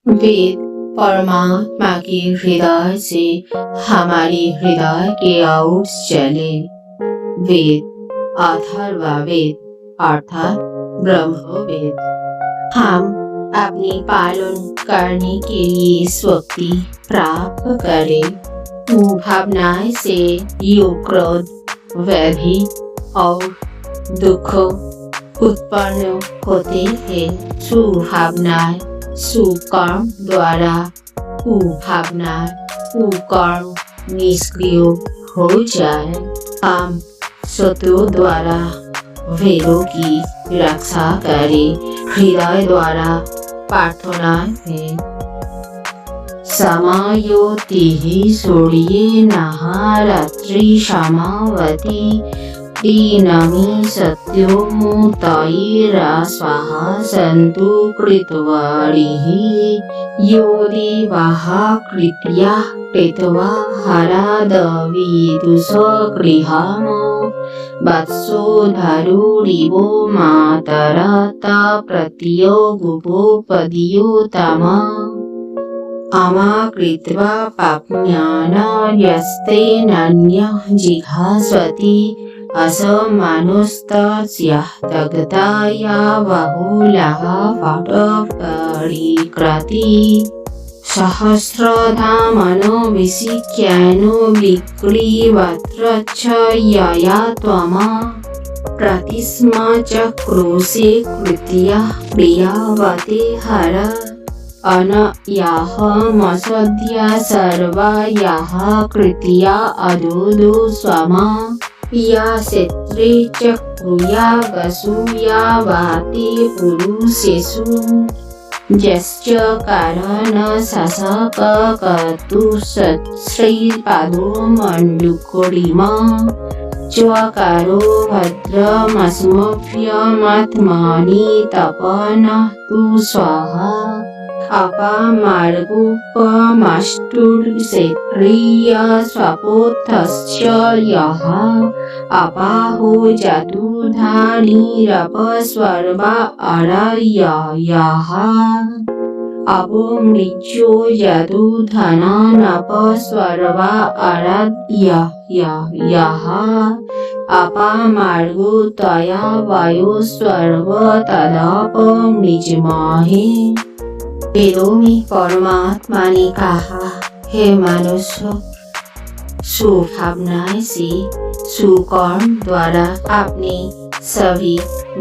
वेद परमात्मा के हृदय से हमारे हृदय की ओर चले। वेद अथर्ववेद अर्थात ब्रह्मवेद। हम अपने पालन करने के लिए शक्ति प्राप्त करें। भावनाएं से योग, क्रोध, व्याधि और दुख उत्पन्न होते हैं। सुभावनाएं सुकर्म द्वारा कुभावना कुकर्म निष्क्रिय हो जाए। हम शत्रु द्वारा वेदों की रक्षा करें। हृदय द्वारा प्रार्थना है। समायोतिः सूर्येणः रात्रि समावति दीनमी सत्यो मुतैरा स्वाहा सन्तु कृतवारिः यो देवाः कृत्याः कृत्वा हरादविदुष गृहम् वत्सो धरुरिवो मातरता प्रत्यो गुपोपदियोतम अमा कृत्वा पाप्म्यानयस्ते नान्यः जिघांसति असमानुस्तस्याः दग्धाया बहुलाः फटपरिक्रति सहस्रधामनो विशिक्यानो विक्रीवत्रच्छ यया त्वमा प्रतिस्मा चक्रोशे कृत्याः प्रियावते हर अनयाः मसद्या सर्वा याः कृत्या अदोदो स्वमा या क्षेत्रे चक्रुया गसूया वाते पुरुषेषु यश्च कारण शासक कतुश्रीपादो मण्डुकोडिमा च्वकारो भद्रमस्मभ्यमात्मनि तपनः तु स्वाहा अपामार्गोपमाष्टुर्क्षेत्रीय स्वपोथश्च यः अपाहो जतुधानिरपस्वर्वा अरययः अपो मृत्यो यदुधनानपस्वर्वा अरययः अपामार्गो त्वया वायुस्वर्व तदपमृज्महे। वेदों में परमात्मा ने कहा, हे मनुष्य, सुभावनाएं से सुकर्म द्वारा अपने सभी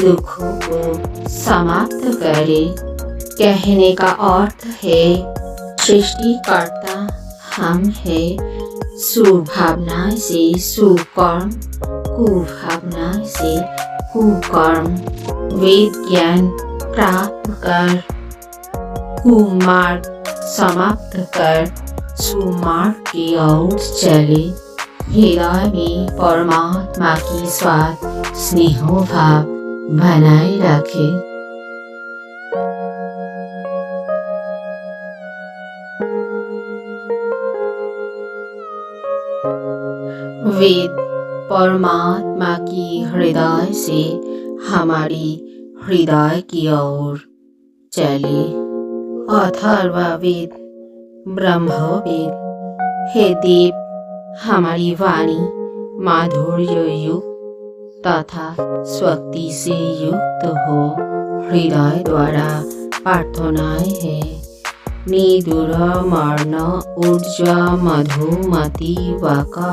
दुखों को समाप्त करे। कहने का अर्थ है, सृष्टिकर्ता हम है। सुभावनाएं से सुकर्म, कुभावना से कुकर्म वेद ज्ञान प्राप्त कर कुमार्ग समाप्त कर सुमार्ग की ओर चले। हृदय में परमात्मा की स्वाद स्नेह भाव बनाए रखे। वेद परमात्मा की हृदय से हमारी हृदय की ओर चले। अथर्ववेद ब्रह्मवेद। हे देव, हमारी वाणी माधुर्य युक्त तथा शक्ति से युक्त हो। हृदय द्वारा प्रार्थनाएं है। निदुर मर्ण ऊर्जा मधुमती वाका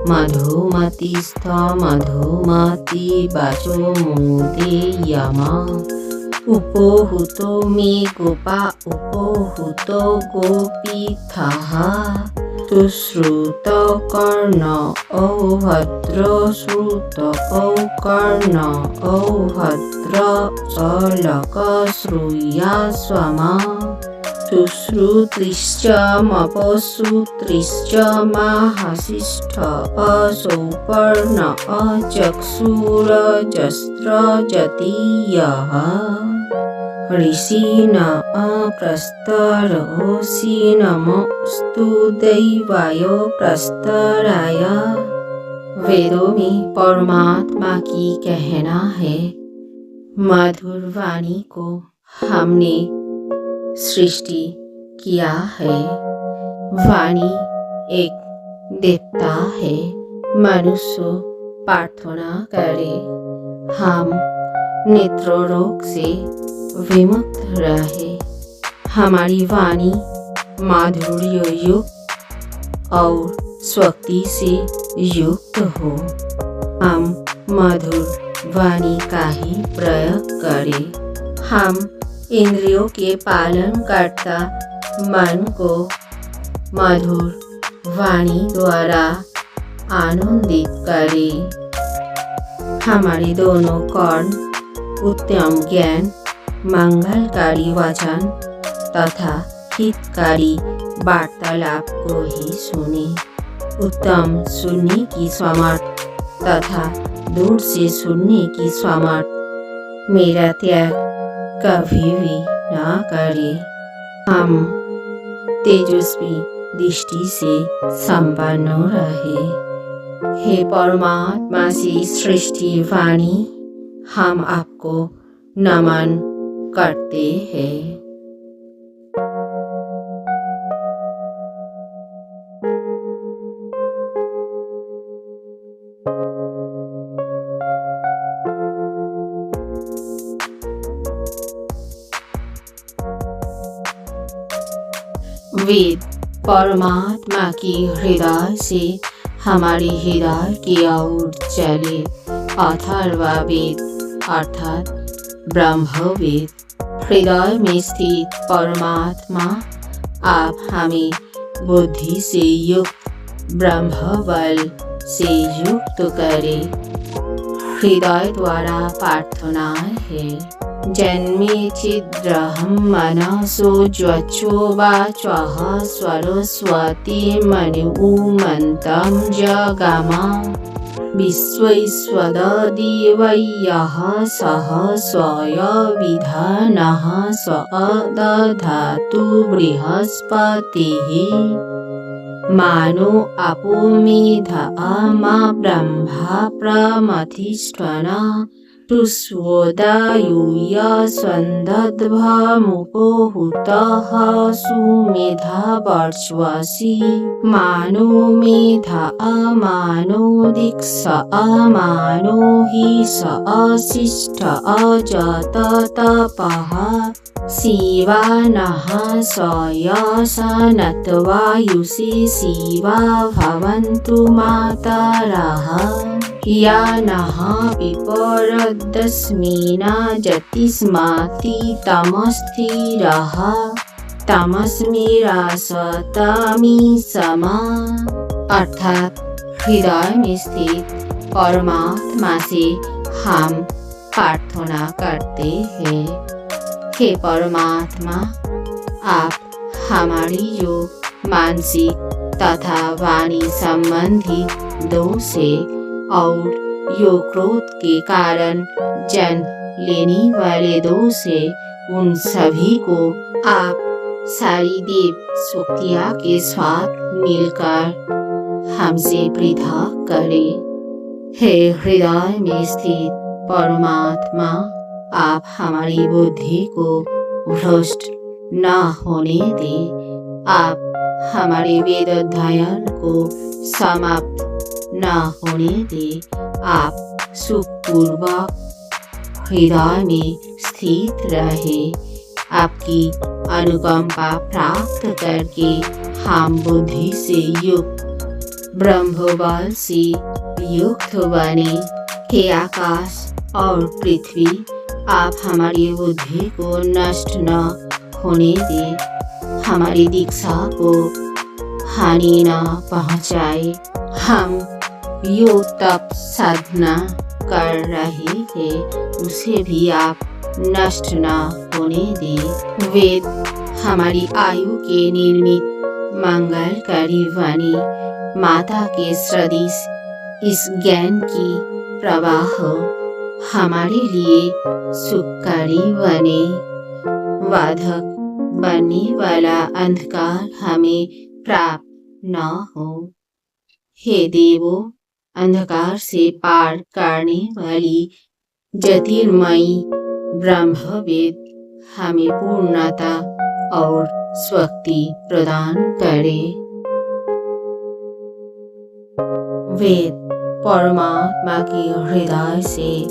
मधुमतिस्थ मधुमती वाचो मुदे यमा उपोहुतो मे गोपा उपोहुतो गोपीथः तुश्रुत कर्ण औ भद्र श्रुत औ कर्ण औ भद्र चलक श्रूया स्वमा सुश्रुतिश्च मपश्रुतिश्च माहसिष्ठ असौपर्ण अचक्षुरजस्त्र जतीयः ऋषीण प्रस्तरोषि नमोस्तु दैवाय प्रस्तराय। वेदों में परमात्मा की कहना है, मधुर वाणी को हमने सृष्टि किया है। वाणी एक देवता है। मनुष्य प्रार्थना करे, हम नेत्र रोग से विमुक्त रहे। हमारी वाणी माधुर्य युक्त और शक्ति से युक्त हो। हम मधुर वाणी का ही प्रयोग करें। हम इंद्रियों के पालन करता मन को मधुर वाणी द्वारा आनंदित करें। हमारे दोनों कर्ण उत्तम ज्ञान, मंगलकारी वचन तथा हितकारी वार्तालाप को ही सुने। उत्तम सुनने की समर्थ तथा दूर से सुनने की समर्थ मेरा त्याग कभी भी न करे। हम तेजस्वी दृष्टि से संपन्न रहे। हे परमात्मा से सृष्टि वाणी, हम आपको नमन करते हैं। वेद परमात्मा की हृदय से हमारे हृदय की ओर चले। अथर्ववेद अर्थात ब्रह्मवेद। हृदय में स्थित परमात्मा आप हमें बुद्धि से युक्त ब्रह्म बल से युक्त करें। हृदय द्वारा प्रार्थना है। जन्मे छिद्रहं मनसो ज्वच्छो वाचः सरस्वती मनुमन्तं जगाम। विश्वैश्वरदेवैः सह स्वयविधानः स दधातु बृहस्पतिः। मानो अपोमेधा मा ब्रह्मा प्रमथिष्ठन्। तुष्वोदायूय स्वन्दद्भमुपोहुतः सुमेधा वर्चस्वी। मानो मेधा अमानो दीक्ष अमानो हि स अशिष्ट अजत तपः। शिवानः स यशनत्वायुषे शिवा भवन्तु मातरः। यानः विपरदस्मिना जतिस्माति तमस्थिरः। तमस्मिरासतमीसमा। अर्थात हृदय में स्थित परमात्मा से हम प्रार्थना करते हैं। हे परमात्मा, आप हमारी जो मानसिक तथा वाणी संबंधी दोष है और यो क्रोध के कारण जन्म लेने वाले दोष है, उन सभी को आप सारी देव शक्तियाँ के साथ मिलकर हमसे पृथक करें। हे हृदय में स्थित परमात्मा, आप हमारी बुद्धि को भ्रष्ट न होने दें। आप हमारे वेद अध्ययन को समाप्त न होने दे। आप सुखपूर्वक हृदय में स्थित रहे। आपकी अनुकंपा प्राप्त करके हम बुद्धि से युक्त ब्रह्मबल से युक्त बने। हे आकाश और पृथ्वी, आप हमारी बुद्धि को नष्ट न होने दे। हमारी दीक्षा को हानि न पहुँचाए। हम यो तप साधना कर रहे हैं, उसे भी आप नष्ट न होने दें। वेद हमारी आयु के निर्मित मंगलकारी वाणी माता के सदृश इस ज्ञान की प्रवाह हमारे लिए सुखकारी बने। बाधक बनने वाला अंधकार हमें प्राप्त न हो। हे देवो, अंधकार से पार करने वाली ज्योतिर्मयी ब्रह्मवेद हमें पूर्णता और शक्ति प्रदान करे। वेद परमात्मा के हृदय से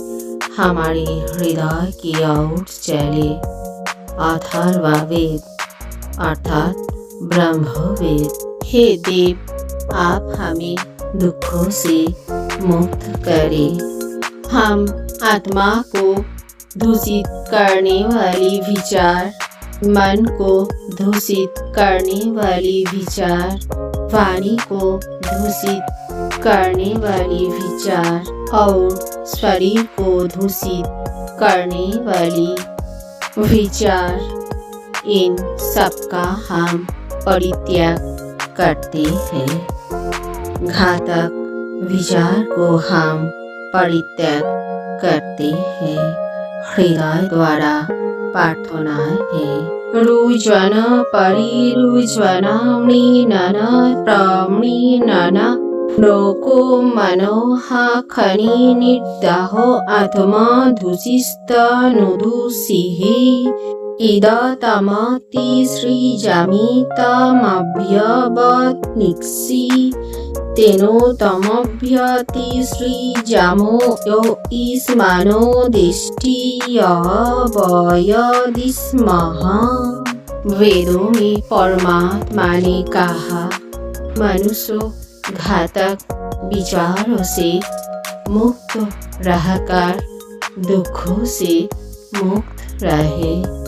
हमारे हृदय की ओर चले। अथर्ववेद अर्थात ब्रह्मवेद। हे देव, आप हमें दुखों से मुक्त करें। हम आत्मा को दूषित करने वाली विचार, मन को दूषित करने वाली विचार, वाणी को दूषित करने वाली विचार और शरीर को दूषित करने वाली विचार, इन सबका हम परित्याग करते हैं। घातक विचार को हम परित्याग करते हैं। हृदय द्वारा प्रार्थना है। रुजन परिरुजन मृणन प्रमृणन लोको मनोह खनि निर्दहो आत्मा दूषिस्त नुदुषिः इदतमति सृजामि तमभ्यवनिक्षि तेनो तमभ्यति सृजामो यो ईस्मानो दिष्टिय वयदिस्मः। वेदों में परमात्मा ने कहा, मनुष्य घातक विचारों से मुक्त रहकर दुखों से मुक्त रहे।